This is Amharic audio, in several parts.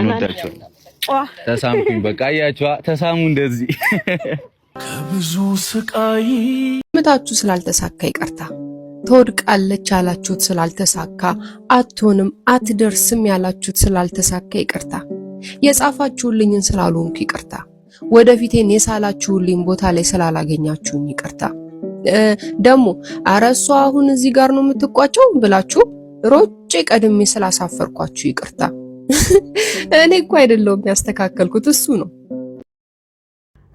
የመጣችው። ተሳምኩኝ በቃ አያችኋ፣ ተሳሙ እንደዚህ ከብዙ ስቃይ ምታችሁ ስላልተሳካ ይቅርታ፣ ትወድቃለች ያላችሁት ስላልተሳካ፣ አትሆንም አትደርስም ያላችሁት ስላልተሳካ ይቅርታ፣ የጻፋችሁልኝን ስላልሆንኩ ይቅርታ፣ ወደፊቴን የሳላችሁልኝ ቦታ ላይ ስላላገኛችሁኝ ይቅርታ። ደሞ አረሷ አሁን እዚህ ጋር ነው የምትቋጨው ብላችሁ ሮጬ ቀድሜ ስላሳፈርኳችሁ ይቅርታ። እኔ እኮ አይደለሁም ያስተካከልኩት እሱ ነው።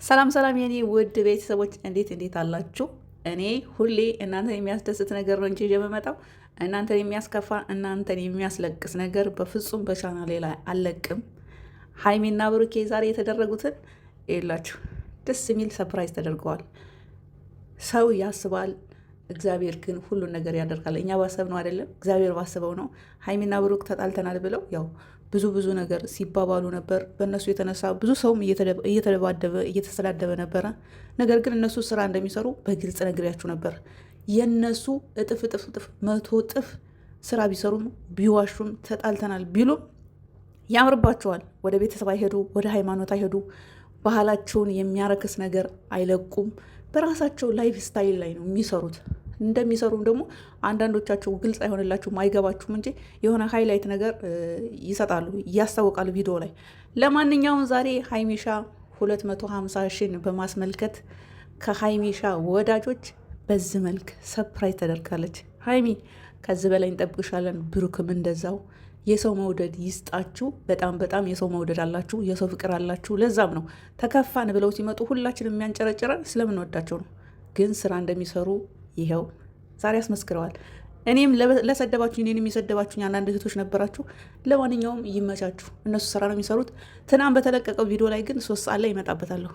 ሰላም ሰላም የኔ ውድ ቤተሰቦች እንዴት አላችሁ? እኔ ሁሌ እናንተን የሚያስደስት ነገር ነው እንጂ የምመጣው እናንተን የሚያስከፋ እናንተን የሚያስለቅስ ነገር በፍጹም በቻናሌ ላይ አልለቅም። ሀይሚና ብሩኬ ዛሬ የተደረጉትን ይላችሁ ደስ የሚል ሰርፕራይዝ ተደርገዋል። ሰው ያስባል፣ እግዚአብሔር ግን ሁሉን ነገር ያደርጋል። እኛ ባሰብነው አይደለም፣ እግዚአብሔር ባሰበው ነው። ሀይሚና ብሩክ ተጣልተናል ብለው ያው ብዙ ነገር ሲባባሉ ነበር። በእነሱ የተነሳ ብዙ ሰውም እየተደባደበ እየተሰዳደበ ነበረ። ነገር ግን እነሱ ስራ እንደሚሰሩ በግልጽ ነግሬያችሁ ነበር። የእነሱ እጥፍ 100 እጥፍ ስራ ቢሰሩም ቢዋሹም ተጣልተናል ቢሉም ያምርባቸዋል። ወደ ቤተሰብ አይሄዱ፣ ወደ ሃይማኖት አይሄዱ፣ ባህላቸውን የሚያረክስ ነገር አይለቁም። በራሳቸው ላይፍ ስታይል ላይ ነው የሚሰሩት። እንደሚሰሩም ደግሞ አንዳንዶቻቸው ግልጽ አይሆንላችሁም አይገባችሁም እንጂ የሆነ ሃይላይት ነገር ይሰጣሉ፣ ያስታውቃሉ ቪዲዮ ላይ። ለማንኛውም ዛሬ ሀይሚሻ 250 ሺህን በማስመልከት ከሀይሚሻ ወዳጆች በዚህ መልክ ሰርፕራይዝ ተደርጋለች። ሀይሚ ከዚህ በላይ እንጠብቅሻለን፣ ብሩክም እንደዛው። የሰው መውደድ ይስጣችሁ። በጣም የሰው መውደድ አላችሁ፣ የሰው ፍቅር አላችሁ። ለዛም ነው ተከፋን ብለው ሲመጡ ሁላችንም የሚያንጨረጭረን ስለምንወዳቸው ነው። ግን ስራ እንደሚሰሩ ይኸው ዛሬ አስመስክረዋል። እኔም ለሰደባችሁ እኔንም የሰደባችሁኝ አንዳንድ እህቶች ነበራችሁ። ለማንኛውም ይመቻችሁ። እነሱ ስራ ነው የሚሰሩት። ትናንት በተለቀቀው ቪዲዮ ላይ ግን 3 ሰዓት ላይ ይመጣበታለሁ።